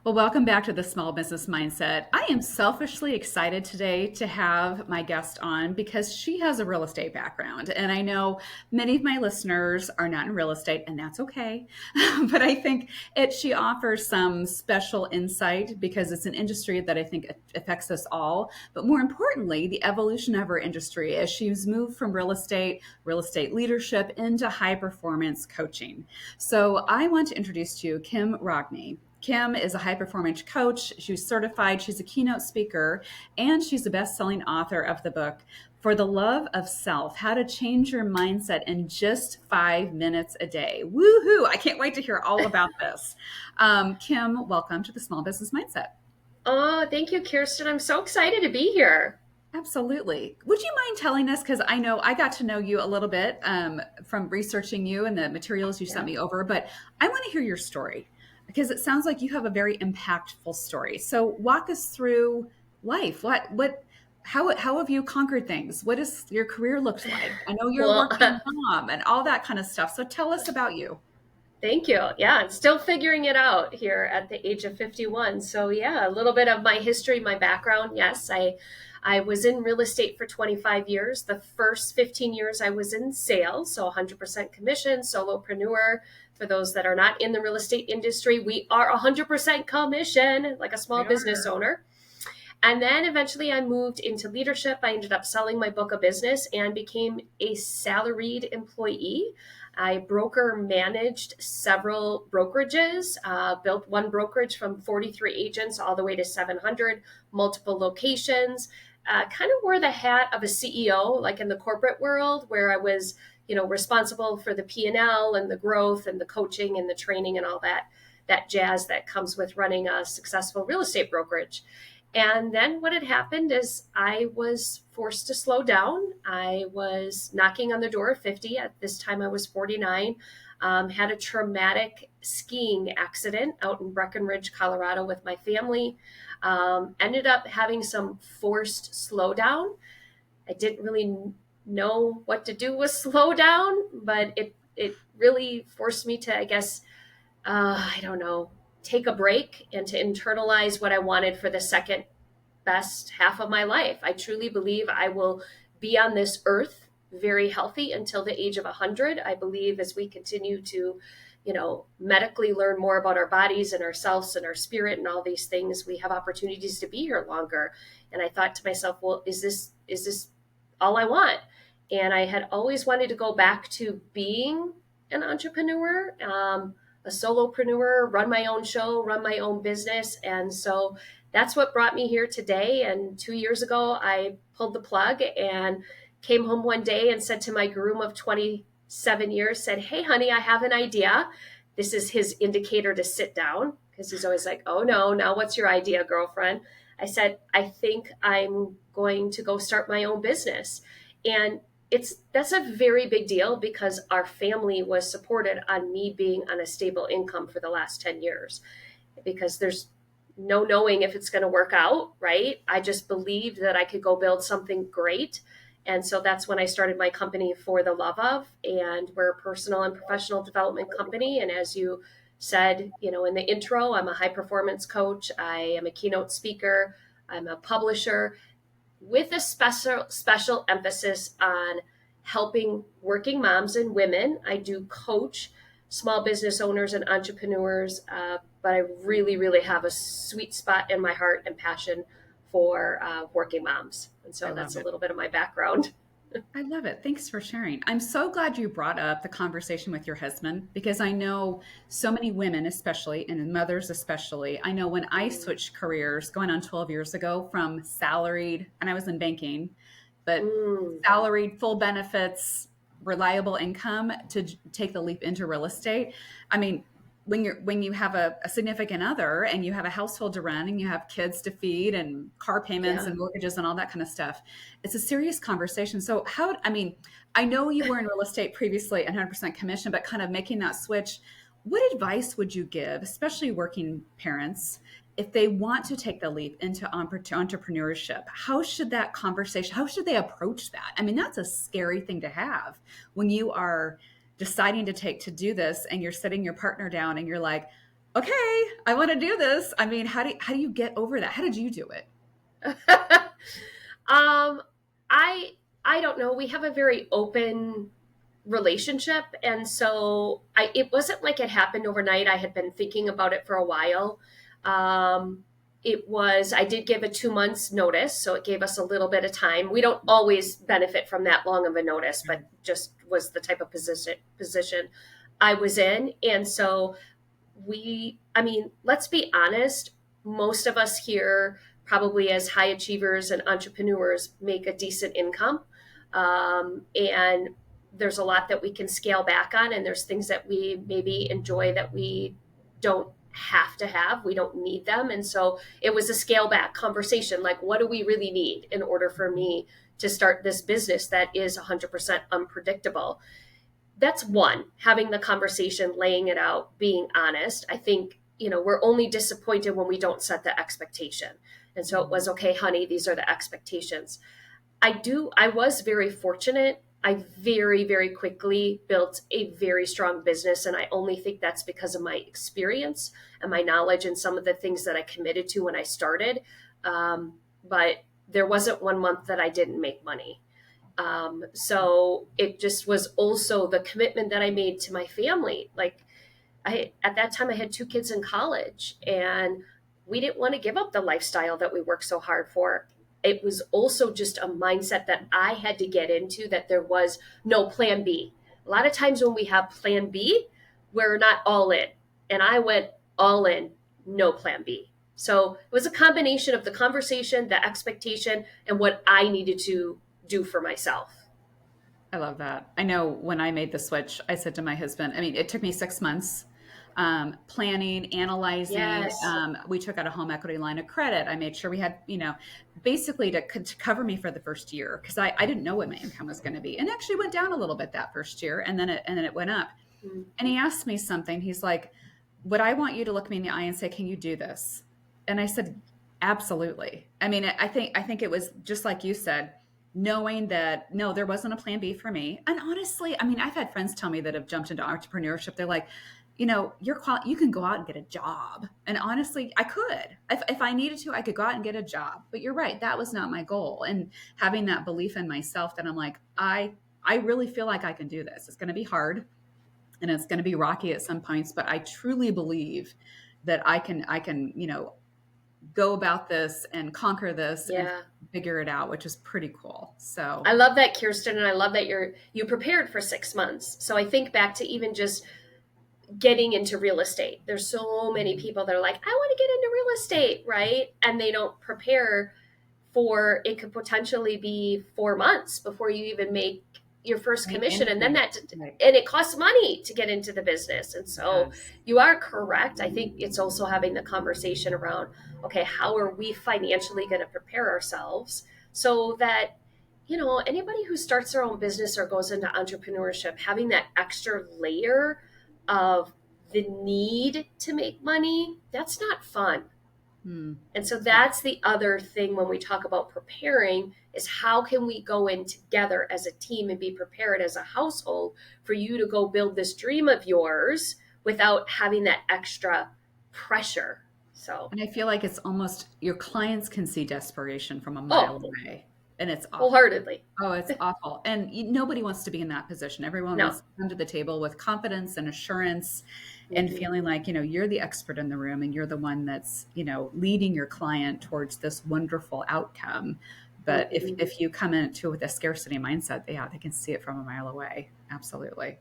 Well, welcome back to the Small Business Mindset. I am selfishly excited today to have my guest on because she has a real estate background. And I know many of my listeners are not in real estate, and that's okay. But I think she offers some special insight because it's an industry that I think affects us all. But more importantly, the evolution of our industry as she's moved from real estate leadership into high performance coaching. So I want to introduce to you Kim Rogne. Kim is a high performance coach. She's certified, she's a keynote speaker, and she's the best selling author of the book, For the Love of Self, How to Change Your Mindset in Just 5 Minutes a Day. Woohoo! I can't wait to hear all about this. Kim, welcome to the Small Business Mindset. Oh, thank you, Kirsten. I'm so excited to be here. Absolutely. Would you mind telling us? Because I know I got to know you a little bit from researching you and the materials you sent Yeah. me over, but I want to hear your story because it sounds like you have a very impactful story. So walk us through life. How have you conquered things? What does your career looked like? I know you're a Well, working mom and all that kind of stuff. So tell us about you. thank you. Yeah, I'm still figuring it out here at the age of 51. So, yeah, a little bit of my history, my background. Yes, I was in real estate for 25 years. The first 15 years I was in sales, so 100% commission, solopreneur. For those that are not in the real estate industry, we are 100% commission, like a small We business are. owner. And then eventually I moved into leadership. I ended up selling my book of business and became a salaried employee. I broker managed several brokerages, built one brokerage from 43 agents all the way to 700, multiple locations. Kind of wore the hat of a CEO, like in the corporate world, where I was, responsible for the P&L and the growth and the coaching and the training and all that jazz that comes with running a successful real estate brokerage. And then what had happened is I was forced to slow down. I was knocking on the door of 50. At this time, I was 49. Had a traumatic skiing accident out in Breckenridge, Colorado with my family. Ended up having some forced slowdown. I didn't really know what to do with slow down, but it really forced me to, I guess, I don't know, take a break and to internalize what I wanted for the second best half of my life. I truly believe I will be on this earth very healthy until the age of 100. I believe as we continue to, medically learn more about our bodies and ourselves and our spirit and all these things, we have opportunities to be here longer. And I thought to myself, well, is this all I want? And I had always wanted to go back to being an entrepreneur, a solopreneur, run my own show, run my own business. And so that's what brought me here today. And 2 years ago, I pulled the plug and came home one day and said to my groom of 27 years, said, "Hey, honey, I have an idea." This is his indicator to sit down because he's always like, "Oh, no, now what's your idea, girlfriend?" I said, "I think I'm going to go start my own business." And that's a very big deal because our family was supported on me being on a stable income for the last 10 years because there's no knowing if it's going to work out, right? I just believed that I could go build something great. And so that's when I started my company, For the Love of, and we're a personal and professional development company. And as you said, in the intro, I'm a high performance coach. I am a keynote speaker. I'm a publisher with a special emphasis on helping working moms and women. I do coach small business owners and entrepreneurs, but I really, really have a sweet spot in my heart and passion for working moms. And I so that's love a it. little bit of my background. I love it. Thanks for sharing. I'm so glad you brought up the conversation with your husband because I know so many women, especially, and mothers especially. I know when I switched careers going on 12 years ago from salaried, and I was in banking, but Mm, salaried, full benefits, reliable income to take the leap into real estate. I mean, when you have a significant other and you have a household to run and you have kids to feed and car payments yeah. and mortgages and all that kind of stuff, it's a serious conversation. So I mean, I know you were in real estate previously and 100% commission, but kind of making that switch, what advice would you give, especially working parents, if they want to take the leap into entrepreneurship? How should that conversation, how should they approach that? I mean, that's a scary thing to have when you are deciding to do this and you're sitting your partner down and you're like, okay, I want to do this. I mean, how do you get over that? How did you do it? um, I I don't know. We have a very open relationship, and so it wasn't like it happened overnight. I had been thinking about it for a while. Um, it was I did give a 2 months notice, so it gave us a little bit of time. We don't always benefit from that long of a notice, but just was the type of position I was in, and so I mean, let's be honest, most of us here, probably as high achievers and entrepreneurs, make a decent income. And there's a lot that we can scale back on, and there's things that we maybe enjoy that we don't have to have. We don't need them. And so it was a scale back conversation like, what do we really need in order for me to start this business that is 100% unpredictable? That's one, having the conversation, laying it out, being honest. I think, we're only disappointed when we don't set the expectation. And so it was, okay, honey, these are the expectations. I was very fortunate. I very, very quickly built a very strong business. And I only think that's because of my experience and my knowledge and some of the things that I committed to when I started. But there wasn't 1 month that I didn't make money. So it just was also the commitment that I made to my family. Like at that time I had 2 kids in college, and we didn't want to give up the lifestyle that we worked so hard for. It was also just a mindset that I had to get into, that there was no plan B. A lot of times when we have plan B, we're not all in. And I went all in, no plan B. So it was a combination of the conversation, the expectation, and what I needed to do for myself. I love that. I know when I made the switch, I said to my husband, I mean, it took me 6 months, planning, analyzing. Yes. We took out a home equity line of credit. I made sure we had, basically to cover me for the first year, because I didn't know what my income was going to be, and actually went down a little bit that first year, and then it went up. Mm. And he asked me something. He's like, "Would I want you to look me in the eye and say, 'Can you do this?'" And I said, "Absolutely." I mean, I think it was just like you said, knowing that no, there wasn't a plan B for me. And honestly, I mean, I've had friends tell me that have jumped into entrepreneurship. They're like, you can go out and get a job. And honestly, I could. If I needed to, I could go out and get a job. But you're right, that was not my goal. And having that belief in myself that I'm like, I really feel like I can do this. It's going to be hard and it's going to be rocky at some points, but I truly believe that I can, go about this and conquer this and Yeah. figure it out, which is pretty cool. I So, love that, Kirsten, and I love that you prepared for 6 months. So I think back to even just getting into real estate. There's so many people that are like, I want to get into real estate, right? And they don't prepare for it. Could potentially be 4 months before you even make your first right, commission, and then anything. that Right. and it costs money to get into the business. And so Yes. you are correct. I think it's also having the conversation around, okay, how are we financially going to prepare ourselves so that anybody who starts their own business or goes into entrepreneurship, having that extra layer of the need to make money, that's not fun. Hmm. And so that's the other thing when we talk about preparing, is how can we go in together as a team and be prepared as a household for you to go build this dream of yours without having that extra pressure. So, And I feel like it's almost your clients can see desperation from a mile oh, away, and it's awful. wholeheartedly. Oh, it's awful. And nobody wants to be in that position. Everyone No. wants to come to the table with confidence and assurance and Mhm. feeling like, you're the expert in the room and you're the one that's, leading your client towards this wonderful outcome. But if, Mhm. if you come into it with a scarcity mindset, yeah, they can see it from a mile away. Absolutely.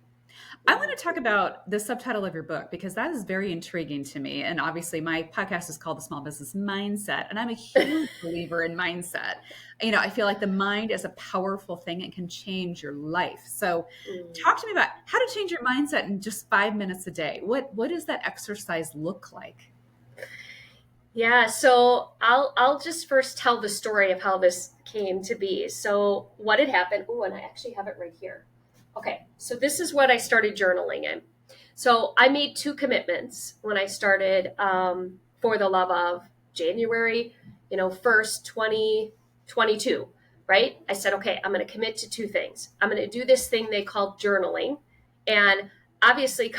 I Yeah. want to talk about the subtitle of your book because that is very intriguing to me. And obviously, my podcast is called The Small Business Mindset, and I'm a huge believer in mindset. I feel like the mind is a powerful thing and can change your life. So, Mm. talk to me about how to change your mindset in just 5 minutes a day. What does that exercise look like? Yeah, so I'll just first tell the story of how this came to be. So what had happened? Oh, and I actually have it right here. Okay, so this is what I started journaling in. So I made 2 commitments when I started, for the love of January, 1st, 2022, right? I said, okay, I'm going to commit to 2 things. I'm going to do this thing they call journaling, and obviously,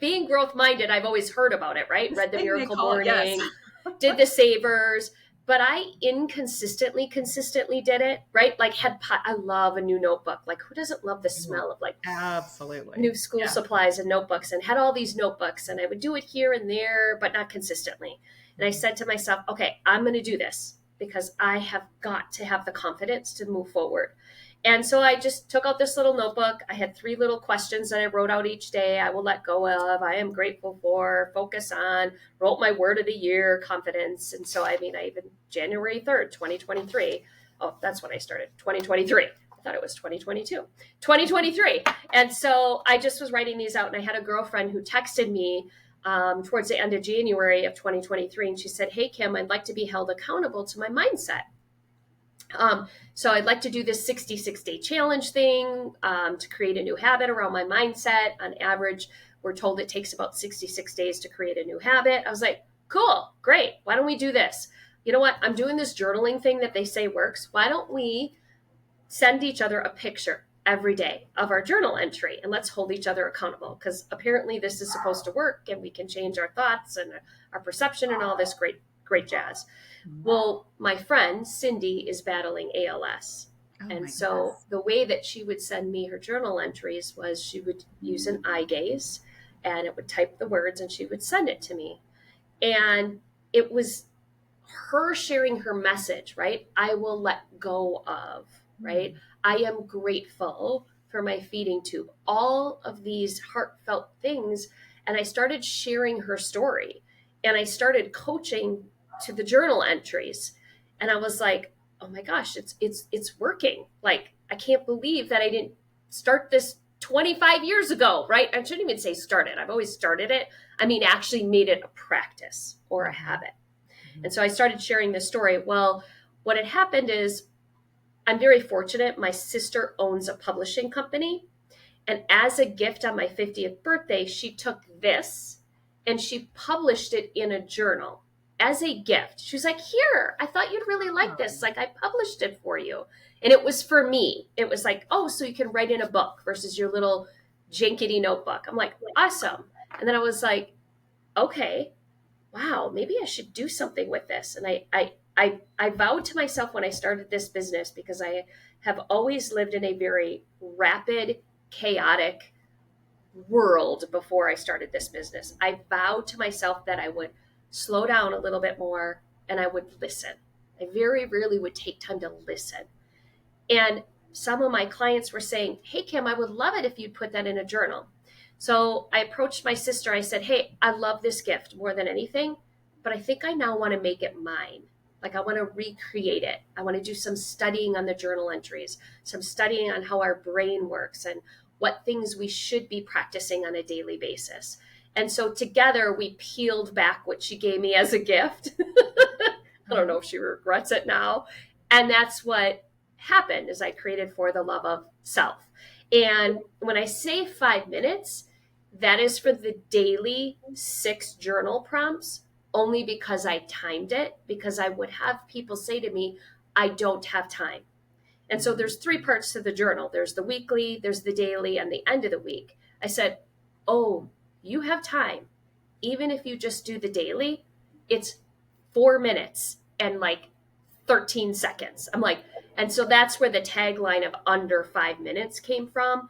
being growth minded, I've always heard about it, right? This Read the thing they Miracle call it, yes. Morning, did the Savers, but I consistently did it, right? Like I love a new notebook. Like who doesn't love the Ooh, smell of like absolutely. new school Yeah. supplies and notebooks, and had all these notebooks, and I would do it here and there, but not consistently. And I said to myself, okay, I'm going to do this because I have got to have the confidence to move forward. And so I just took out this little notebook. I had 3 little questions that I wrote out each day. I will let go of, I am grateful for, focus on, wrote my word of the year, confidence. And so, I mean, I even January 3rd, 2023. Oh, that's when I started, 2023. I thought it was 2022, 2023. And so I just was writing these out, and I had a girlfriend who texted me towards the end of January of 2023. And she said, hey, Kim, I'd like to be held accountable to my mindset. So I'd like to do this 66-day challenge thing to create a new habit around my mindset. On average, we're told it takes about 66 days to create a new habit. I was like, cool, great. Why don't we do this? You know what? I'm doing this journaling thing that they say works. Why don't we send each other a picture every day of our journal entry, and let's hold each other accountable, because apparently this is supposed to work, and we can change our thoughts and our perception and all this great jazz. Well, my friend Cindy is battling ALS. Oh And my so goodness. the way that she would send me her journal entries was she would use an eye gaze, and it would type the words and she would send it to me. And it was her sharing her message, right? I will let go of, right? I am grateful for my feeding tube, all of these heartfelt things. And I started sharing her story, and I started coaching to the journal entries. And I was like, oh my gosh, it's working. Like, I can't believe that I didn't start this 25 years ago, right? I shouldn't even say started. I've always started it. I mean, actually made it a practice or a habit. And so I started sharing this story. Well, what had happened is I'm very fortunate. My sister owns a publishing company. And as a gift on my 50th birthday, she took this and she published it in a journal as a gift. She was like, here, I thought you'd really like Oh, this. Like, I published it for you. And it was for me. It was like, oh, so you can write in a book versus your little jinkety notebook. I'm like, awesome. And then I was like, okay, wow, maybe I should do something with this. And I vowed to myself when I started this business, because I have always lived in a very rapid, chaotic world before I started this business. I vowed to myself that I would slow down a little bit more and I would listen. I very rarely would take time to listen. And some of my clients were saying, hey, Kim, I would love it if you'd put that in a journal. So I approached my sister. I said, hey, I love this gift more than anything, but I think I now want to make it mine. Like, I want to recreate it. I want to do some studying on the journal entries, some studying on how our brain works and what things we should be practicing on a daily basis. And so together we peeled back what she gave me as a gift. I don't know if she regrets it now. And that's what happened, is I created For the Love of Self. And when I say 5 minutes, that is for the daily 6 journal prompts, only because I timed it, because I would have people say to me, I don't have time. And so there's 3 parts to the journal. There's the weekly, there's the daily, and the end of the week. I said, oh, you have time. Even if you just do the daily, it's 4 minutes and like 13 seconds. I'm like, and so that's where the tagline of under 5 minutes came from,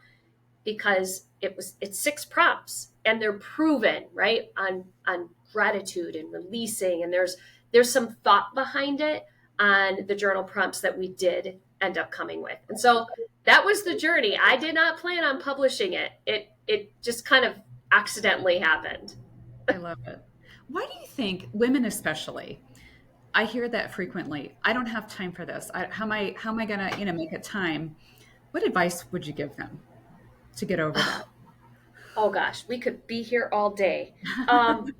because it's 6 prompts and they're proven, right? On gratitude and releasing. And there's some thought behind it on the journal prompts that we did end up coming with. And so that was the journey. I did not plan on publishing it. It just kind of accidentally happened. I love it. Why do you think women especially, I hear that frequently. I don't have time for this. How am I gonna, make it time? What advice would you give them to get over that? Oh gosh, we could be here all day. Um,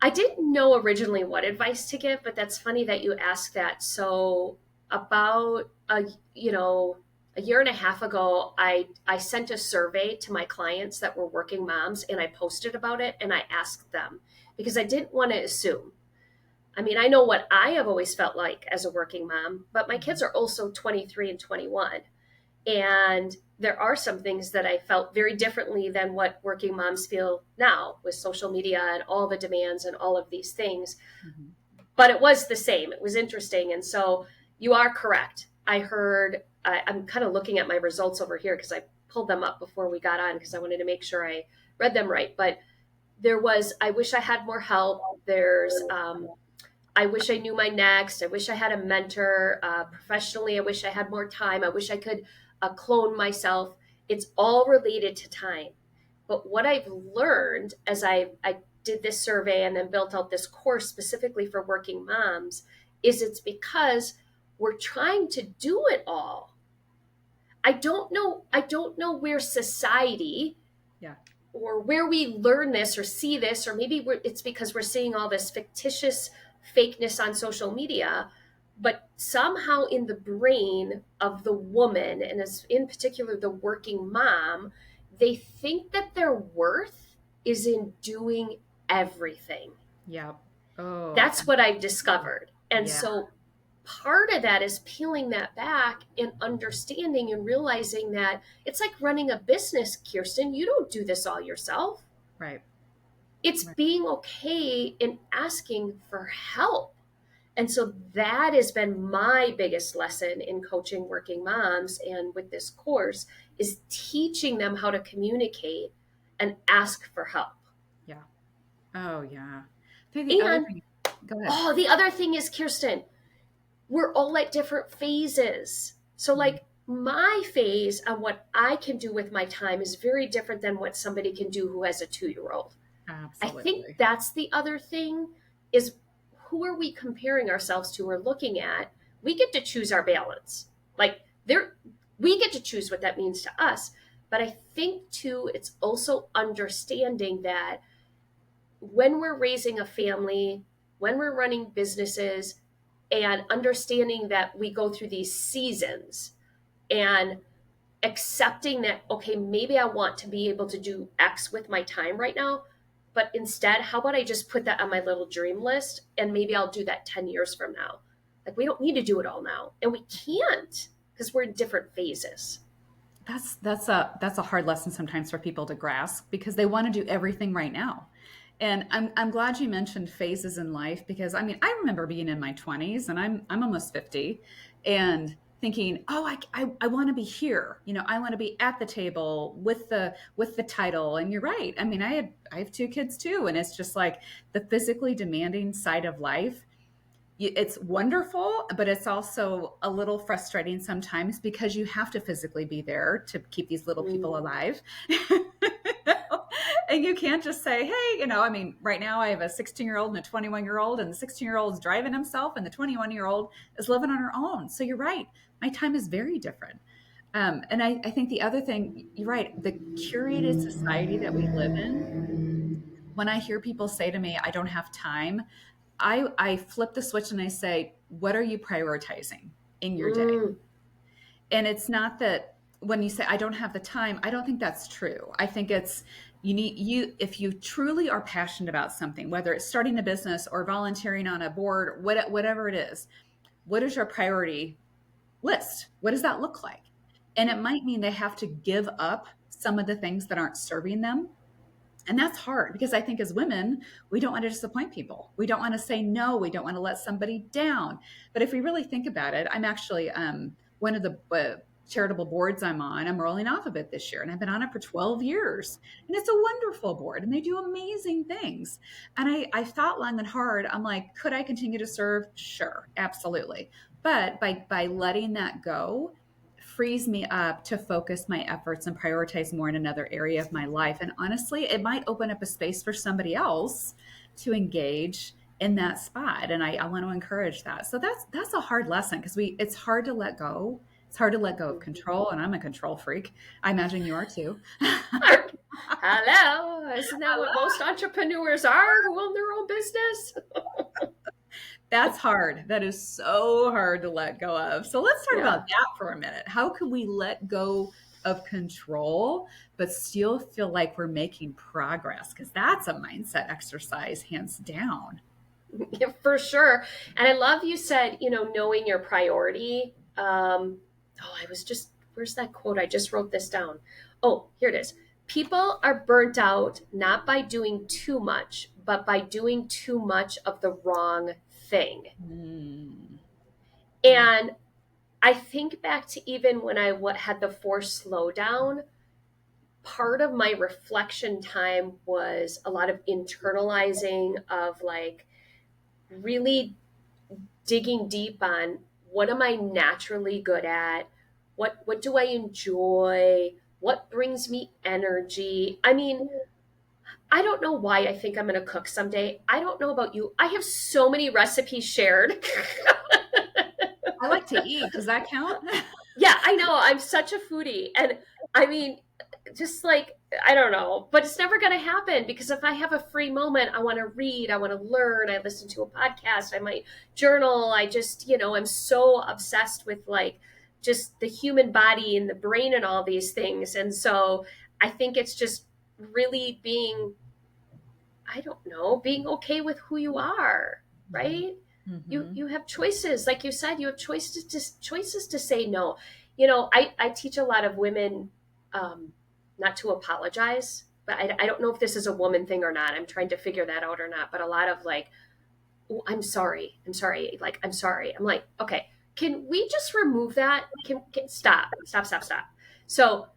I didn't know originally what advice to give, but that's funny that you asked that. So about a year and a half ago, I sent a survey to my clients that were working moms, and I posted about it, and I asked them because I didn't want to assume. I mean, I know what I have always felt like as a working mom, but my kids are also 23 and 21. And there are some things that I felt very differently than what working moms feel now with social media and all the demands and all of these things. Mhm. But it was the same. It was interesting. And so you are correct. I heard, I'm kind of looking at my results over here because I pulled them up before we got on because I wanted to make sure I read them right. But there was, I wish I had more help. There's, I wish I knew my next. I wish I had a mentor. Professionally, I wish I had more time. I wish I could clone myself. It's all related to time. But what I've learned as I did this survey and then built out this course specifically for working moms is it's because we're trying to do it all. I don't know where society Yeah. or where we learn this or see this, or maybe it's because we're seeing all this fictitious fakeness on social media, but somehow in the brain of the woman, and as in particular the working mom, they think that their worth is in doing everything. Yeah. Oh, That's what I've discovered. And yeah. so part of that is peeling that back and understanding and realizing that it's like running a business, Kirsten. You don't do this all yourself. Right. It's Right. being okay in asking for help. And so that has been my biggest lesson in coaching working moms and with this course is teaching them how to communicate and ask for help. Yeah. Oh, yeah. I think the other And thing, go ahead. oh, the other thing is, Kirsten, we're all at different phases. So, Mhm. like, my phase on what I can do with my time is very different than what somebody can do who has a 2-year old. I think Absolutely. that's the other thing is who are we comparing ourselves to or looking at? We get to choose our balance. Like, there, we get to choose what that means to us. But I think too, it's also understanding that when we're raising a family, when we're running businesses, and understanding that we go through these seasons and accepting that, okay, maybe I want to be able to do X with my time right now, but instead, how about I just put that on my little dream list and maybe I'll do that 10 years from now? Like, we don't need to do it all now, and we can't because we're in different phases. That's a hard lesson sometimes for people to grasp because they want to do everything right now. And I'm glad you mentioned phases in life because I mean I remember being in my 20s and I'm almost 50 and thinking, oh, I want to be here. You know, I want to be at the table with the title. And you're right. I mean, I have two kids too, and it's just like the physically demanding side of life. It's wonderful, but it's also a little frustrating sometimes because you have to physically be there to keep these little people Mm. alive. And you can't just say, hey, I mean, right now I have a 16-year-old and a 21-year-old, and the 16-year-old is driving himself, and the 21-year-old is living on her own. So you're right. My time is very different. And I think the other thing, you're right, the curated society that we live in, when I hear people say to me, I don't have time, I flip the switch and I say, what are you prioritizing in your day? Mm. And it's not that when you say I don't have the time, I don't think that's true. I think it's if you truly are passionate about something, whether it's starting a business or volunteering on a board, whatever it is, what is your priority list? What does that look like? And it might mean they have to give up some of the things that aren't serving them, and that's hard because I think as women, we don't want to disappoint people. We don't want to say no. We don't want to let somebody down. But if we really think about it, I'm actually one of the charitable boards I'm on. I'm rolling off of it this year, and I've been on it for 12 years. And it's a wonderful board, and they do amazing things. And I thought long and hard. I'm like, could I continue to serve? Sure, absolutely. But by letting that go, frees me up to focus my efforts and prioritize more in another area of my life. And honestly, it might open up a space for somebody else to engage in that spot. And I want to encourage that. So that's a hard lesson because it's hard to let go. It's hard to let go of control. And I'm a control freak. I imagine you are too. Hello, isn't that what most entrepreneurs are who own their own business? That's hard. That is so hard to let go of. So let's talk about Yeah. that for a minute. How can we let go of control, but still feel like we're making progress? Because that's a mindset exercise, hands down. Yeah, for sure. And I love you said, knowing your priority. Oh, I was just where's that quote? I just wrote this down. Oh, here it is. People are burnt out not by doing too much, but by doing too much of the wrong thing. Mm. Yeah. And I think back to even when I had the forced slowdown, part of my reflection time was a lot of internalizing of like really digging deep on what am I naturally good at? What do I enjoy? What brings me energy? I mean, I don't know why I think I'm going to cook someday. I don't know about you. I have so many recipes shared. I like to eat. Does that count? Yeah, I know. I'm such a foodie. And I mean, just like, I don't know, but it's never going to happen because if I have a free moment, I want to read, I want to learn, I listen to a podcast, I might journal. I just, I'm so obsessed with like just the human body and the brain and all these things. And so I think it's just really being, I don't know, being okay with who you are, Mm-hmm. right? You Mm-hmm. you have choices, like you said, you have choices to say no. I teach a lot of women not to apologize, but I don't know if this is a woman thing or not. I'm trying to figure that out or not. But a lot of like, oh, I'm sorry, like I'm sorry. I'm like, okay, can we just remove that? Can stop. So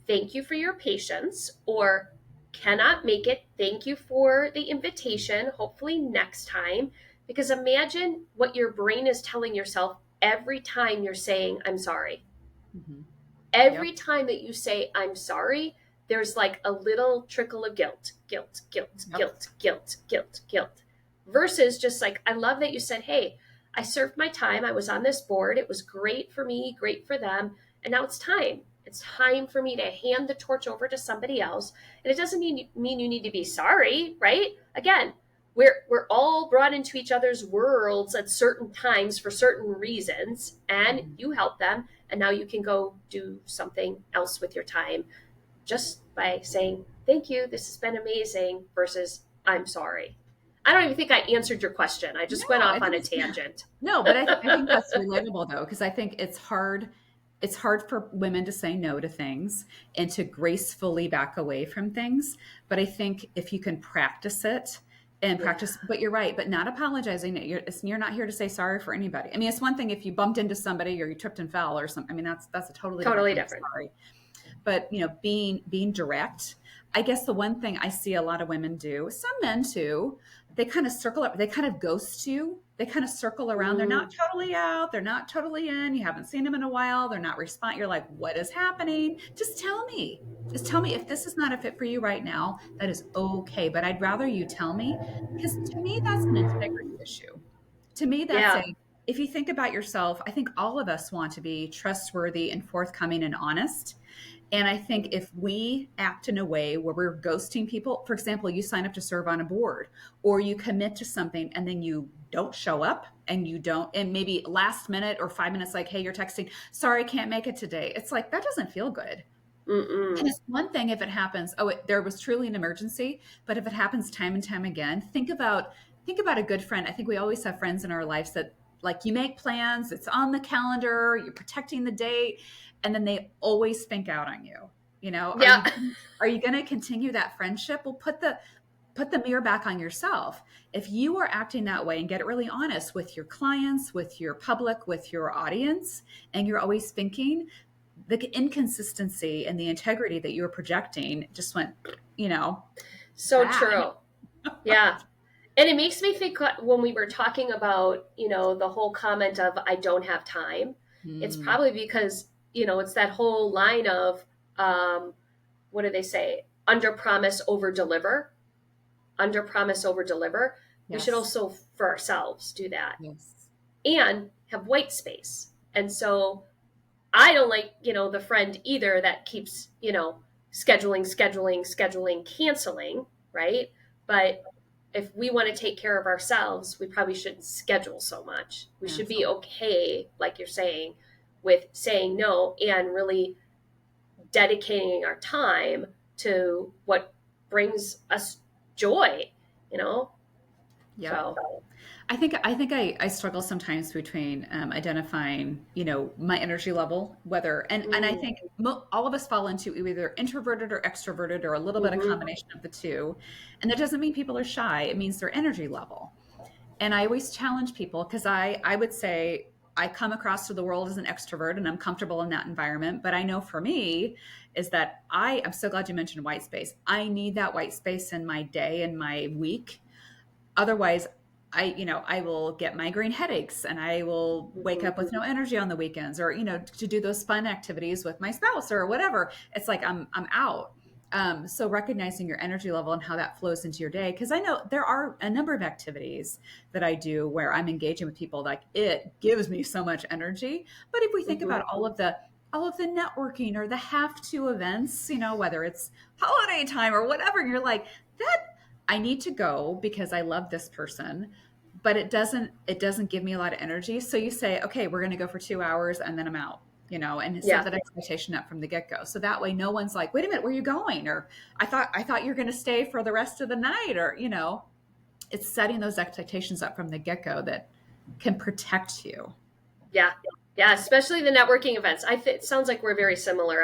thank you for your patience, or cannot make it. Thank you for the invitation. Hopefully, next time. Because imagine what your brain is telling yourself every time you're saying, I'm sorry. Mm-hmm. Yep. Every time that you say, I'm sorry, there's like a little trickle of Yep. guilt. Versus just like, I love that you said, hey, I served my time. I was on this board. It was great for me, great for them. And now it's time. It's time for me to hand the torch over to somebody else. And it doesn't mean you need to be sorry, right? Again, we're all brought into each other's worlds at certain times for certain reasons, and Mm-hmm. you help them, and now you can go do something else with your time just by saying thank you, this has been amazing, versus I'm sorry. I don't even think I answered your question. I No, just went I off on think a it's tangent. no, but I think that's relatable though, because I think it's hard. It's hard for women to say no to things and to gracefully back away from things. But I think if you can practice it and Yeah, practice, but you're right, but not apologizing. You're not here to say sorry for anybody. I mean, it's one thing if you bumped into somebody or you tripped and fell or something. I mean, that's a totally different totally kind of different. sorry. But being direct. I guess the one thing I see a lot of women do, some men too, they kind of circle up, they kind of ghost you, they kind of circle around. They're not Mm, totally out, they're not totally in, you haven't seen them in a while, they're not responding. You're like, what is happening? Just tell me if this is not a fit for you right now. That is okay, but I'd rather you tell me, because to me that's an integrity issue. To me that's a, yeah. if you think about yourself, I think all of us want to be trustworthy and forthcoming and honest. And I think if we act in a way where we're ghosting people, for example, you sign up to serve on a board or you commit to something and then you don't show up and you don't, and maybe last minute or 5 minutes, like, hey, you're texting, sorry, I can't make it today. It's like, that doesn't feel good. And Mm-mm. it's one thing if it happens, oh, there was truly an emergency, but if it happens time and time again, think about a good friend. I think we always have friends in our lives that like you make plans, it's on the calendar, you're protecting the date, and then they always think out on you. Yeah. Are you going to continue that friendship? Well, put the mirror back on yourself. If you are acting that way and get really honest with your clients, with your public, with your audience, and you're always thinking, the inconsistency and the integrity that you were projecting just went, you know, So bad. true. Yeah. And it makes me think when we were talking about, the whole comment of I don't have time, it's Mm, probably because, it's that whole line of, um, what do they say? Under promise, over deliver. Under promise, over deliver. We should yes. also, for ourselves, do that Yes. and have white space. And so I don't like, the friend either that keeps, scheduling, canceling, right? But if we want to take care of ourselves, we probably shouldn't schedule so much. We should be Absolutely. okay, like you're saying, with saying no and really dedicating our time to what brings us joy, you know? Yep. So, I think I struggle sometimes between identifying, my energy level, whether and I mm, think all of us fall into either introverted or extroverted or a little bit of mhm, combination of the two. And that doesn't mean people are shy. It means their energy level. And I always challenge people because I would say I come across to the world as an extrovert and I'm comfortable in that environment. But I know for me is that I'm so glad you mentioned white space. I need that white space in my day and my week. Otherwise, I will get migraine headaches and I will wake mhm, up with no energy on the weekends or, to do those fun activities with my spouse or whatever. It's like I'm out. So recognizing your energy level and how that flows into your day. Cause I know there are a number of activities that I do where I'm engaging with people, like it gives me so much energy. But if we think mhm. about all of the networking or the have to events, whether it's holiday time or whatever, you're like, that I need to go because I love this person, but it doesn't give me a lot of energy. So you say, okay, we're going to go for 2 hours and then I'm out, and set Yeah. that expectation up from the get go. So that way, no one's like, wait a minute, where are you going? Or I thought you're going to stay for the rest of the night, or it's setting those expectations up from the get go that can protect you. Yeah. Yeah. Especially the networking events. It sounds like we're very similar.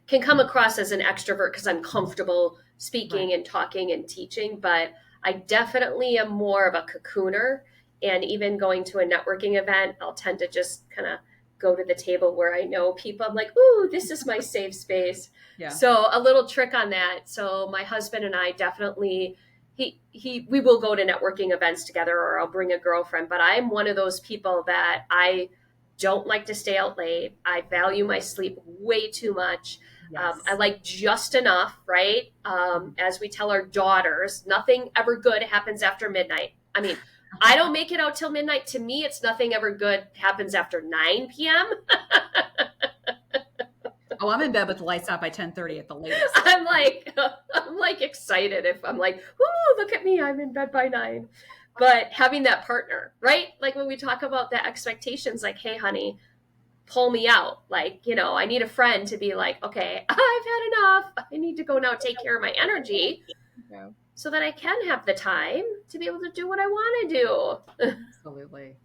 Can come across as an extrovert because I'm comfortable Right. speaking and talking and teaching, but I definitely am more of a cocooner. And even going to a networking event, I'll tend to just kind of go to the table where I know people. I'm like, ooh, this is my safe space. Yeah. So a little trick on that. So my husband and I definitely we will go to networking events together, or I'll bring a girlfriend, but I'm one of those people that I don't like to stay out late. I value my sleep way too much. I Yes. like just enough, right? As we tell our daughters, nothing ever good happens after midnight. I mean, I don't make it out till midnight. To me, it's nothing ever good happens after 9 p.m. Oh, I'm in bed with the lights out by 10:30 at the latest. I'm like, I'm like excited if I'm like, whoo, look at me, I'm in bed by 9. But having that partner, right? Like when we talk about the expectations, like, hey, honey, pull me out. Like, I need a friend to be like, okay, I've had enough. I need to go now take care of my energy Yeah. so that I can have the time to be able to do what I want to do. Absolutely.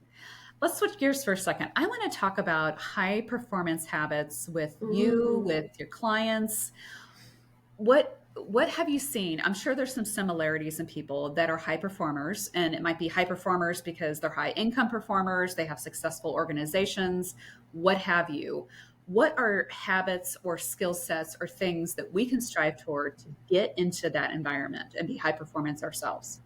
Let's switch gears for a second. I want to talk about high performance habits with you, Mm, with your clients. What have you seen? I'm sure there's some similarities in people that are high performers, and it might be high performers because they're high income performers, they have successful organizations, what have you. What are habits or skill sets or things that we can strive toward to get into that environment and be high performance ourselves?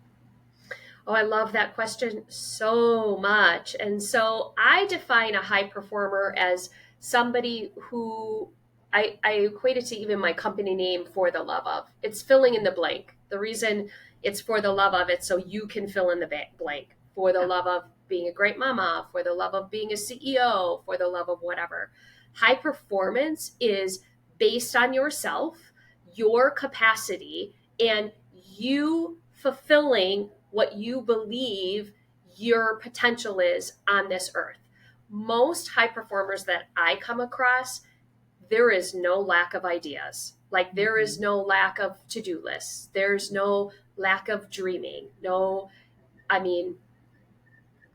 Oh, I love that question so much. And so I define a high performer as somebody who I equate it to even my company name, For the Love of. It's filling in the blank. The reason it's for the love of it, so you can fill in the blank. For the Yeah. love of being a great mama, for the love of being a CEO, for the love of whatever. High performance is based on yourself, your capacity, and you fulfilling what you believe your potential is on this earth. Most high performers that I come across, there is no lack of ideas. Like there is Mhm. no lack of to do lists. There's no lack of dreaming. No, I mean,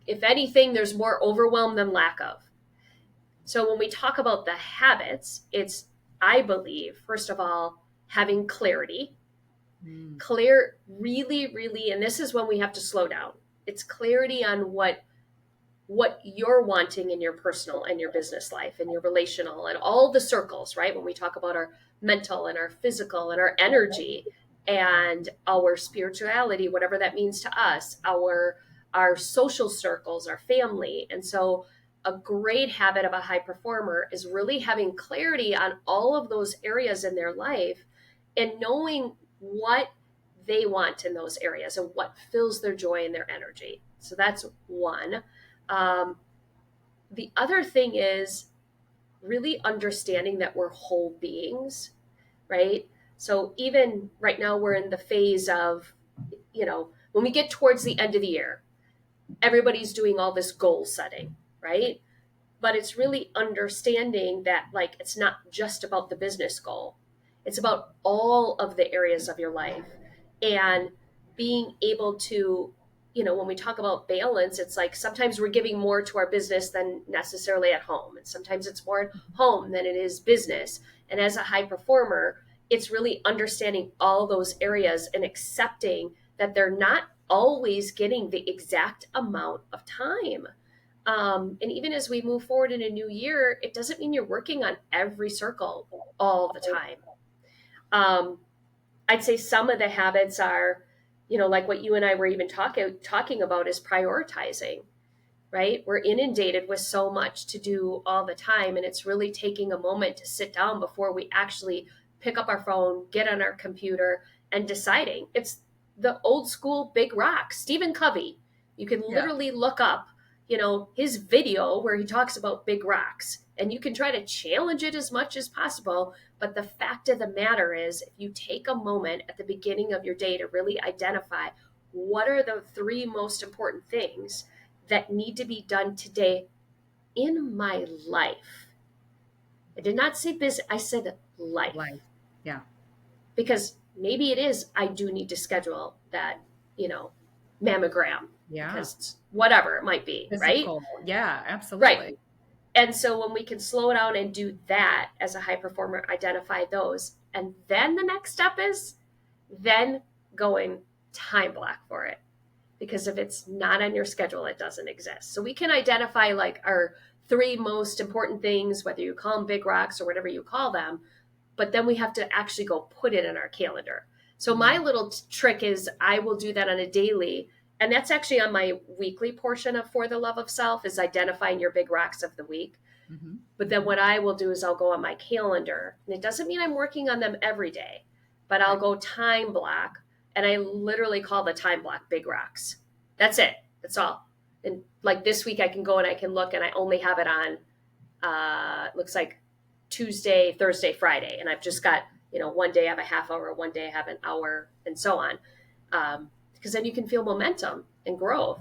if anything, there's more overwhelm than lack of. So when we talk about the habits, it's, I believe, first of all, having clarity. Mm. Clear, really, really, and this is when we have to slow down. It's clarity on what you're wanting in your personal and your business life and your relational and all the circles, right? When we talk about our mental and our physical and our energy and our spirituality, whatever that means to us, our social circles, our family. And so a great habit of a high performer is really having clarity on all of those areas in their life and knowing what they want in those areas and what fills their joy and their energy. So that's one. um, the other thing is really understanding that we're whole beings, right? So even right now, we're in the phase of, when we get towards the end of the year, everybody's doing all this goal setting, right? But it's really understanding that, like, it's not just about the business goal, it's about all of the areas of your life and being able to, when we talk about balance, it's like sometimes we're giving more to our business than necessarily at home. And sometimes it's more at home than it is business. And as a high performer, it's really understanding all those areas and accepting that they're not always getting the exact amount of time. And even as we move forward in a new year, it doesn't mean you're working on every circle all the time. I'd say some of the habits are, like what you and I were even talking about is prioritizing, right? We're inundated with so much to do all the time. And it's really taking a moment to sit down before we actually pick up our phone, get on our computer, and deciding. It's the old school big rock, Stephen Covey. You can Yeah. literally look up, his video where he talks about big rocks, and you can try to challenge it as much as possible. But the fact of the matter is, if you take a moment at the beginning of your day to really identify what are the 3 most important things that need to be done today in my life. I did not say business, I said life. Life. Yeah. Because maybe it is, I do need to schedule that, mammogram, Yeah. because whatever it might be, right? Physical. Yeah, Right. absolutely. And so when we can slow down and do that as a high performer, identify those. And then the next step is then going time block for it. Because if it's not on your schedule, it doesn't exist. So we can identify like our 3 most important things, whether you call them big rocks or whatever you call them, but then we have to actually go put it in our calendar. So my little trick is I will do that on a daily, and that's actually on my weekly portion of For the Love of Self, is identifying your big rocks of the week. Mm-hmm. But then what I will do is I'll go on my calendar, and it doesn't mean I'm working on them every day, but I'll go time block, and I literally call the time block big rocks. That's it. That's all. And like this week I can go and I can look, and I only have it on, looks like Tuesday, Thursday, Friday. And I've just got, one day I have a half hour, one day I have an hour, and so on. Because then you can feel momentum and growth.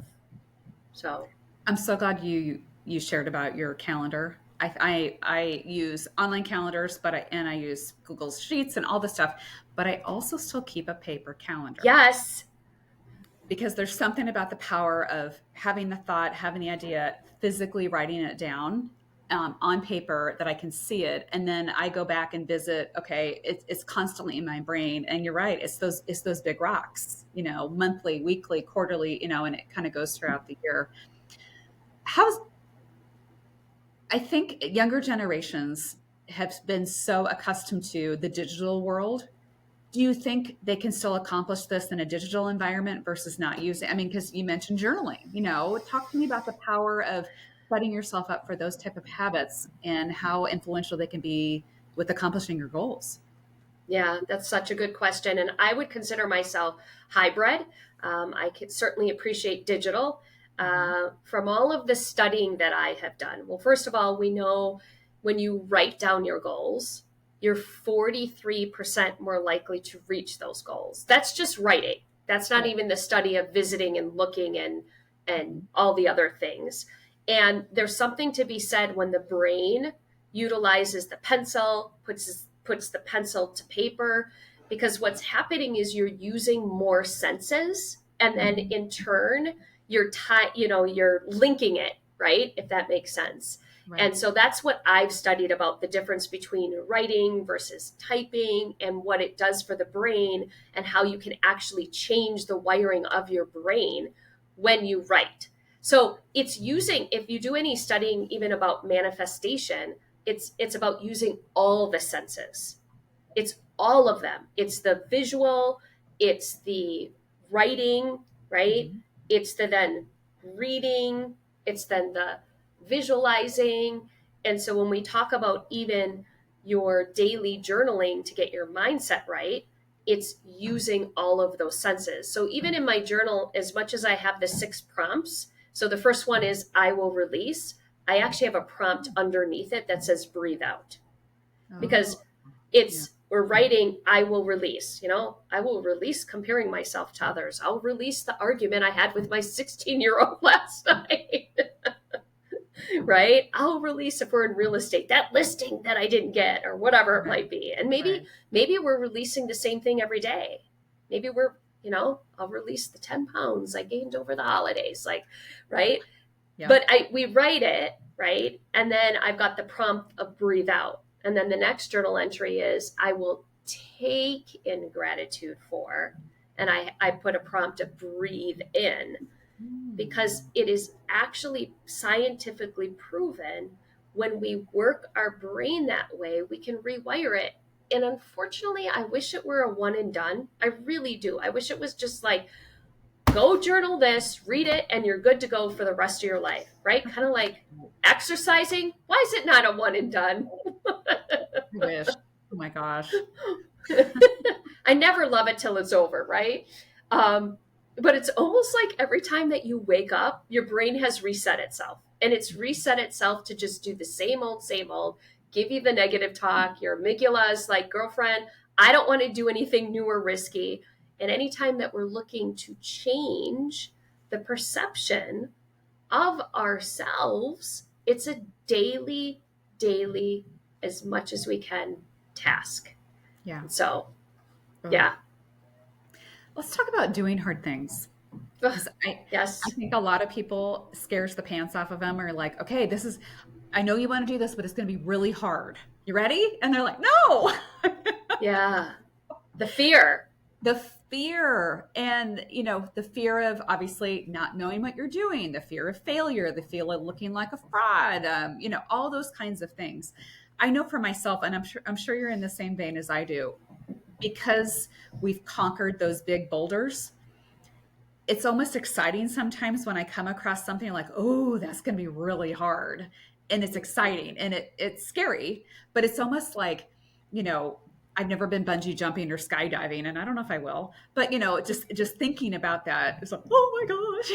So I'm so glad you shared about your calendar. I use online calendars, but I use Google Sheets and all this stuff, but I also still keep a paper calendar. yes, Because there's something about the power of having the thought, having the idea, physically writing it down on paper that I can see it, and then I go back and visit. Okay, it's constantly in my brain, and you're right. It's those big rocks, monthly, weekly, quarterly, and it kind of goes throughout the year. How's I think younger generations have been so accustomed to the digital world. Do you think they can still accomplish this in a digital environment versus not using? I mean, because you mentioned journaling. Talk to me about the power of setting yourself up for those type of habits and how influential they can be with accomplishing your goals. yeah, that's such a good question. And I would consider myself hybrid. I could certainly appreciate digital. From all of the studying that I have done, well, first of all, we know when you write down your goals, you're 43% more likely to reach those goals. That's just writing. That's not even the study of visiting and looking and all the other things. And there's something to be said when the brain utilizes the pencil, puts the pencil to paper, because what's happening is you're using more senses, and then in turn you're linking it, right? If that makes sense. Right. And so that's what I've studied about the difference between writing versus typing and what it does for the brain, and how you can actually change the wiring of your brain when you write. So it's using, if you do any studying even about manifestation, it's about using all the senses. It's all of them. It's the visual, it's the writing, right? Mm-hmm. It's the then reading, it's then the visualizing. And so when we talk about even your daily journaling to get your mindset right, it's using all of those senses. So even in my journal, as much as I have the 6 prompts, so the first one is I will release, I actually have a prompt underneath it that says breathe out. Because we're writing, I will release, I will release comparing myself to others. I'll release the argument I had with my 16-year-old last night. Right? I'll release, if we're in real estate, that listing that I didn't get, or whatever it might be. And maybe we're releasing the same thing every day. Maybe we're, I'll release the 10 pounds I gained over the holidays, like, right. Yeah. But we write it, right? And then I've got the prompt of breathe out. And then the next journal entry is I will take in gratitude for, and I put a prompt of breathe in, because it is actually scientifically proven when we work our brain that way, we can rewire it. And unfortunately, I wish it were a one and done. I really do. I wish it was just like, go journal this, read it, and you're good to go for the rest of your life, right? Kind of like exercising. Why is it not a one and done? I wish. Oh my gosh. I never love it till it's over, right? But it's almost like every time that you wake up, your brain has reset itself. And it's reset itself to just do the same old, give you the negative talk. Your amygdala is like, girlfriend, I don't want to do anything new or risky. And anytime that we're looking to change the perception of ourselves, it's a daily, as much as we can task. Yeah. So, yeah. Let's talk about doing hard things. Yes. I think a lot of people scares the pants off of them, or like, okay, I know you want to do this, but it's going to be really hard. You ready? And they're like, no. Yeah. The fear. The fear, and the fear of obviously not knowing what you're doing, the fear of failure, the fear of looking like a fraud, all those kinds of things. I know for myself, and I'm sure you're in the same vein as I do, because we've conquered those big boulders. It's almost exciting sometimes when I come across something like, oh, that's going to be really hard, and it's exciting and it's scary, but it's almost like, I've never been bungee jumping or skydiving, and I don't know if I will, but just thinking about that, it's like, oh my gosh.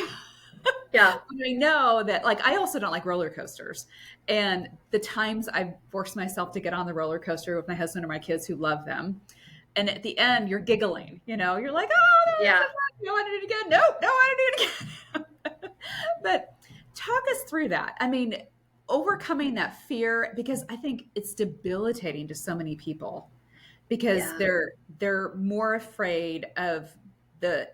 Yeah. I know that, like, I also don't like roller coasters, and the times I've forced myself to get on the roller coaster with my husband or my kids who love them, and at the end you're giggling, you're like, oh, no, Yeah. you want to do it again? No, I want to do it again. But talk us through that. I mean, overcoming that fear, because I think it's debilitating to so many people, because they're more afraid of the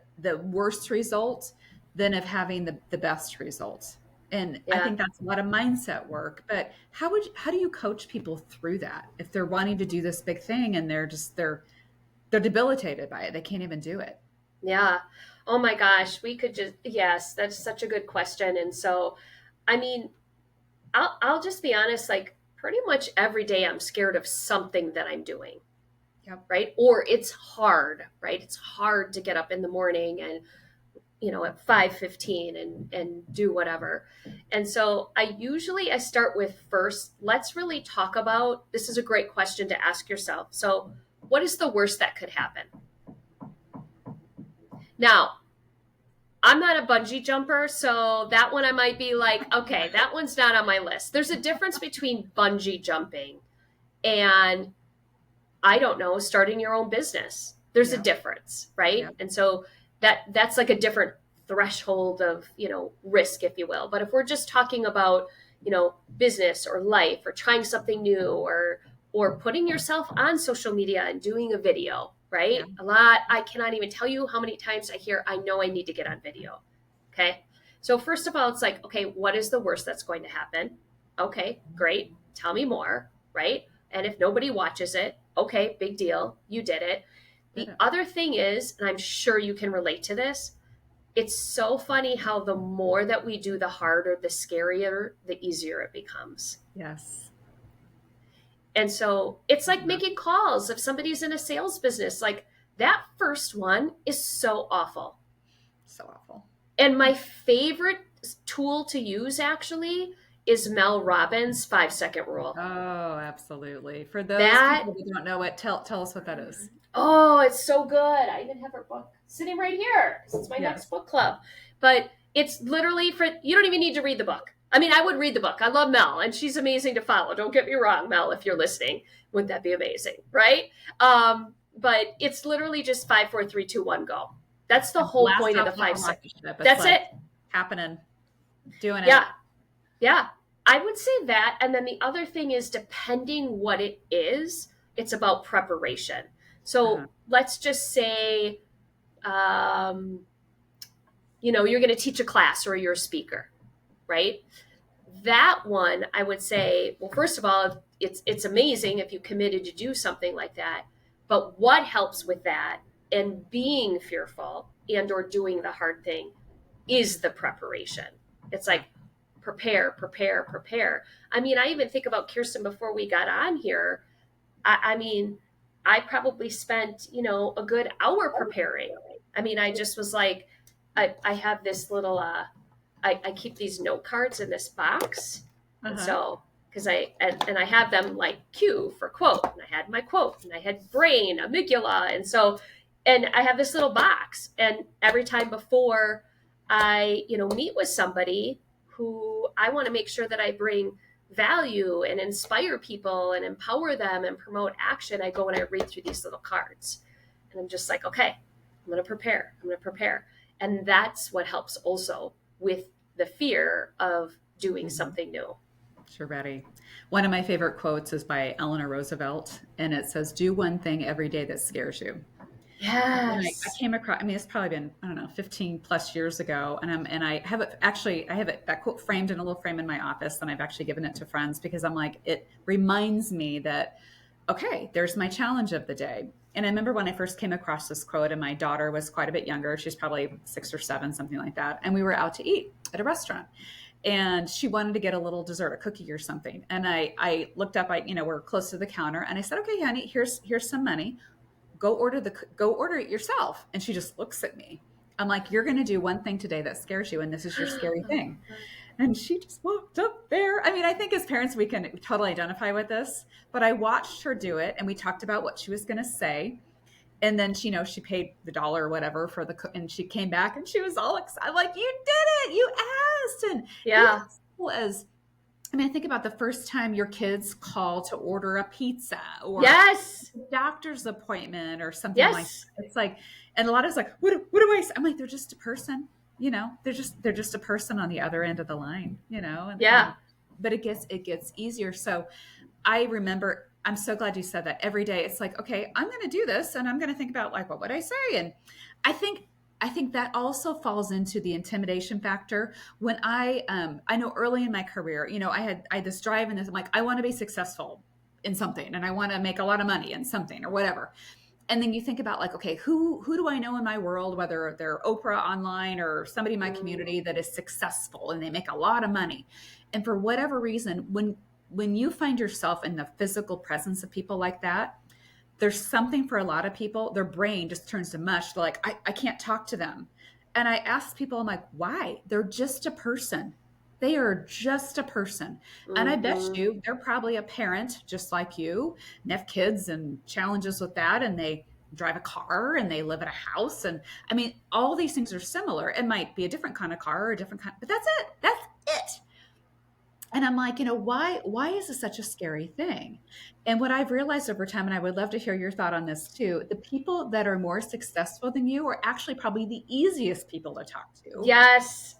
worst result than of having the best result. And I think that's a lot of mindset work. But how do you coach people through that if they're wanting to do this big thing and they're debilitated by it? They can't even do it. Yeah. Oh my gosh. Yes, that's such a good question. And so, I mean, I'll just be honest, like pretty much every day I'm scared of something that I'm doing. Yep. Right. Or it's hard, right? It's hard to get up in the morning and, at 5:15 and do whatever. And so I start with, first, let's really talk about, this is a great question to ask yourself. So what is the worst that could happen? Now, I'm not a bungee jumper, so that one I might be like, okay, that one's not on my list. There's a difference between bungee jumping and, I don't know, starting your own business. There's a difference, right? Yeah. And so that's like a different threshold of, risk, if you will. But if we're just talking about, business or life or trying something new or putting yourself on social media and doing a video, right? Yeah. I cannot even tell you how many times I hear, I know I need to get on video. Okay. So first of all, it's like, okay, what is the worst that's going to happen? Okay, great. Tell me more, right? And if nobody watches it, okay, big deal. You did it. The other thing is, and I'm sure you can relate to this, it's so funny how the more that we do, the harder, the scarier, the easier it becomes. Yes. And so it's like making calls. If somebody's in a sales business, like that first one is so awful. So awful. And my favorite tool to use actually is Mel Robbins' 5-second rule. Oh, absolutely. For those people who don't know it, tell us what that is. Oh, it's so good. I even have her book sitting right here. It's my next book club. But it's literally you don't even need to read the book. I mean, I would read the book. I love Mel, and she's amazing to follow. Don't get me wrong, Mel, if you're listening. Wouldn't that be amazing, right? But it's literally just 5, 4, 3, 2, 1, go. That's the whole point of the 5 seconds. That's like it. Happening. Doing it. Yeah. Yeah. I would say that. And then the other thing is, depending what it is, it's about preparation. So let's just say um, you're going to teach a class or you're a speaker, right? That one, I would say, well, first of all, it's amazing if you committed to do something like that. But what helps with that and being fearful and or doing the hard thing is the preparation. It's Yeah. like prepare, prepare, prepare. I mean, I even think about Kirsten before we got on here. I mean, I probably spent, a good hour preparing. I mean, I just was like, I have this little, I keep these note cards in this box. And Uh-huh. so, because and I have them like Q for quote, and I had my quote, and I had brain, amygdala. And so, and I have this little box. And every time before I, meet with somebody who I want to make sure that I bring value and inspire people and empower them and promote action, I go and I read through these little cards. And I'm just like, okay, I'm going to prepare. I'm going to prepare. And that's what helps also with the fear of doing Mhm. something new. Sure, Betty. One of my favorite quotes is by Eleanor Roosevelt, and it says, "Do one thing every day that scares you." And I Yes. came across, I mean, it's probably been, I don't know, 15 plus years ago. And I have it actually, I have it, that quote framed in a little frame in my office. And I've actually given it to friends because I'm like, it reminds me that, okay, there's my challenge of the day. And I remember when I first came across this quote, and my daughter was quite a bit younger. She's probably 6 or 7, something like that. And we were out to eat at a restaurant, and she wanted to get a little dessert, a cookie or something. And I looked up, we're close to the counter, and I said, okay, honey, here's some money, go order it yourself. And she just looks at me. I'm like, you're going to do one thing today that scares you, and this is your scary thing. And she just walked up there. I mean, I think as parents we can totally identify with this, but I watched her do it, and we talked about what she was going to say. And then she paid the dollar or whatever for and she came back and she was all excited. I'm like, you did it, you asked. And even Yeah. as simple as, I mean, think about the first time your kids call to order a pizza or Yes. a doctor's appointment or something like Yes. that. It's like, and a lot of it's like, what do I say? I'm like, they're just a person, they're just a person on the other end of the line, and Yeah. but it gets easier. So I remember, I'm so glad you said that. Every day it's like, okay, I'm going to do this, and I'm going to think about, like, what would I say? And I think I think that also falls into the intimidation factor. When I know early in my career, I had this drive, and this, I'm like, I want to be successful in something, and I want to make a lot of money in something or whatever. And then you think about, like, okay, who do I know in my world, whether they're Oprah online or somebody in my Mm, community that is successful and they make a lot of money. And for whatever reason, when you find yourself in the physical presence of people like that, there's something, for a lot of people, their brain just turns to mush. They're like, I can't talk to them. And I ask people, I'm like, why? They're just a person. They are just a person. And I bet mhm. you they're probably a parent just like you, and have kids and challenges with that. And they drive a car and they live in a house. And I mean, all these things are similar. It might be a different kind of car or a different kind, but that's it. That's it. And I'm like, why is this such a scary thing? And what I've realized over time, and I would love to hear your thought on this too, the people that are more successful than you are actually probably the easiest people to talk to, Yes.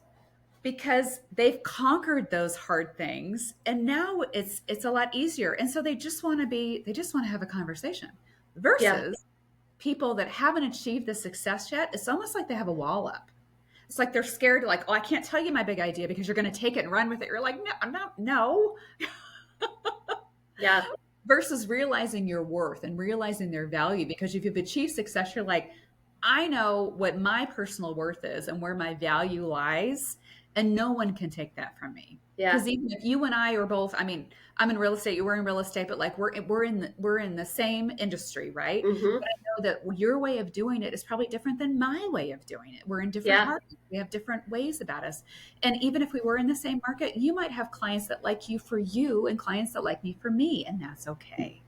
because they've conquered those hard things, and now it's a lot easier. And so they just want to have a conversation, Yeah. versus people that haven't achieved the success yet. It's almost like they have a wall up. It's like they're scared, like, oh, I can't tell you my big idea because you're going to take it and run with it. You're like, no, no, no. Yeah. Versus realizing your worth and realizing their value. Because if you've achieved success, you're like, I know what my personal worth is and where my value lies, and no one can take that from me. Yeah. Because even if you and I are both, I mean, I'm in real estate, you're in real estate, but like we're in the same industry, right? Mhm. But I know that your way of doing it is probably different than my way of doing it. We're in different Yeah. markets. We have different ways about us. And even if we were in the same market, you might have clients that like you for you and clients that like me for me, and that's okay.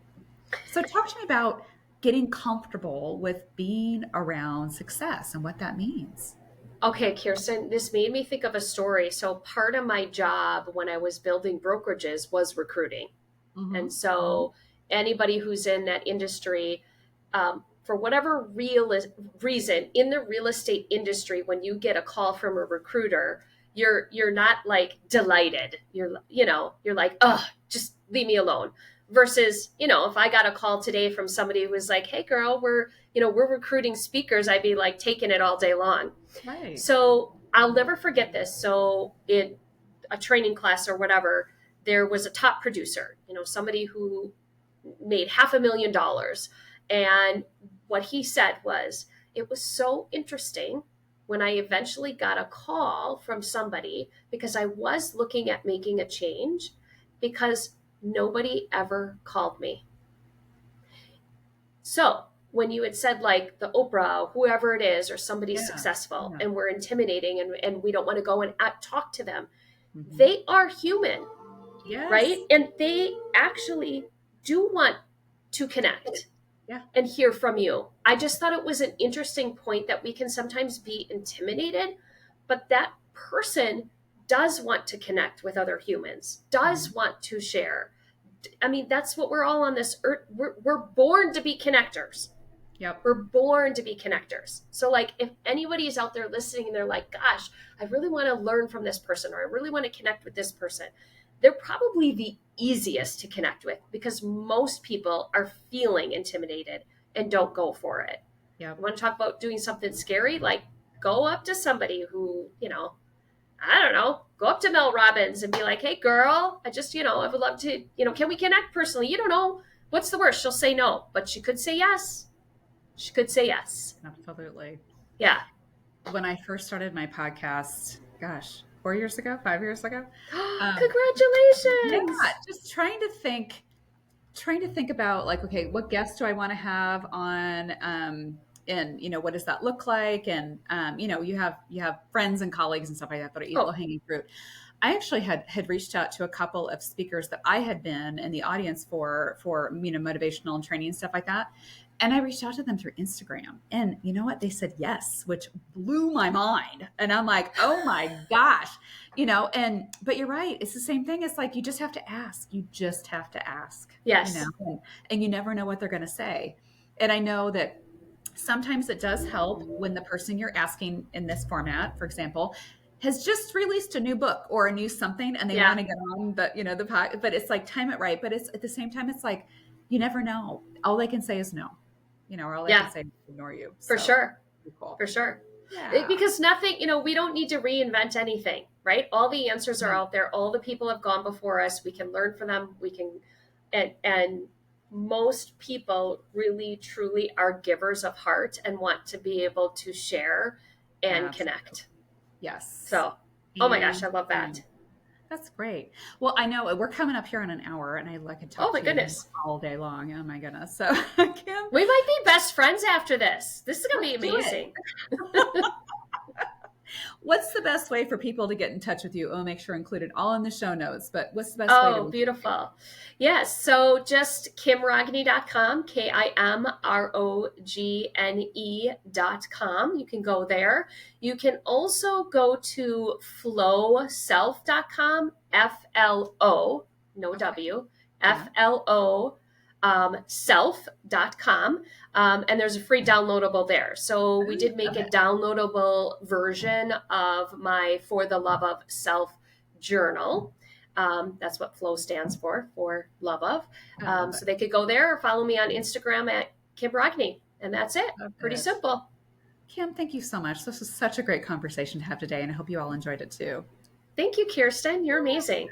So talk to me about getting comfortable with being around success and what that means. Okay, Kirsten, this made me think of a story. So, part of my job when I was building brokerages was recruiting. And Mm-hmm. so, anybody who's in that industry, for whatever reason, in the real estate industry, when you get a call from a recruiter, you're not like delighted. You're like, oh, just leave me alone. versus, if I got a call today from somebody who was like, hey girl, we're recruiting speakers, I'd be like taking it all day long. Right. So I'll never forget this. So in a training class or whatever, there was a top producer, somebody who made $500,000. And what he said was, it was so interesting when I eventually got a call from somebody, because I was looking at making a change, because nobody ever called me. So when you had said like the Oprah, whoever it is, or somebody's Yeah. successful Yeah. and we're intimidating and we don't want to go and talk to them, Mhm. they are human, Yes. right? And they actually do want to connect Yeah. and hear from you. I just thought it was an interesting point that we can sometimes be intimidated, but that person does want to connect with other humans, does want to share. I mean, that's what we're all on this earth. We're born to be connectors. Yep. We're born to be connectors. So like if anybody is out there listening and they're like, gosh, I really want to learn from this person, or I really want to connect with this person, they're probably the easiest to connect with, because most people are feeling intimidated and don't go for it. Yep. You want to talk about doing something scary? Like go up to somebody who, I don't know, go up to Mel Robbins and be like, hey girl, I just, I would love to, can we connect personally? You don't know. What's the worst? She'll say no, but she could say yes. She could say yes. Absolutely. Yeah. When I first started my podcast, gosh, 4 years ago, 5 years ago. Congratulations. Yeah, just trying to think about like, okay, what guests do I want to have on, and what does that look like? And you have friends and colleagues and stuff like that are eat low hanging fruit. I actually had reached out to a couple of speakers that I had been in the audience for motivational and training and stuff like that. And I reached out to them through Instagram. And you know what? They said yes, which blew my mind. And I'm like, oh my gosh, but you're right. It's the same thing. It's like, you just have to ask. You just have to ask. Yes. And you never know what they're going to say. And I know that sometimes it does help when the person you're asking in this format, for example, has just released a new book or a new something, and they want to get on the pod, but it's like, time it right. But it's at the same time, it's like, you never know. All they can say is no, or all they can say is ignore you. For sure. Cool. For sure. Yeah. Because nothing, we don't need to reinvent anything, right? All the answers are out there. All the people have gone before us. We can learn from them. We can, and most people really, truly are givers of heart and want to be able to share and connect. Yes. So, oh my gosh, I love that. That's great. Well, I know we're coming up here on an hour, and I could talk to you all day long. Oh my goodness. So, Kim, we might be best friends after this. This is going to be amazing. What's the best way for people to get in touch with you? I'll make sure included all in the show notes, but what's the best way to... Oh, beautiful. Yes. So just kimrogne.com, KIMROGNE.com. You can go there. You can also go to flowself.com, FLO, no W, FLO, self.com. And there's a free downloadable there. So we did make a downloadable version of my For the Love of Self journal. That's what FLOW stands for love of. So they could go there or follow me on Instagram at Kim Rogne. And that's it. Pretty simple. Kim, thank you so much. This was such a great conversation to have today, and I hope you all enjoyed it too. Thank you, Kirsten. You're amazing.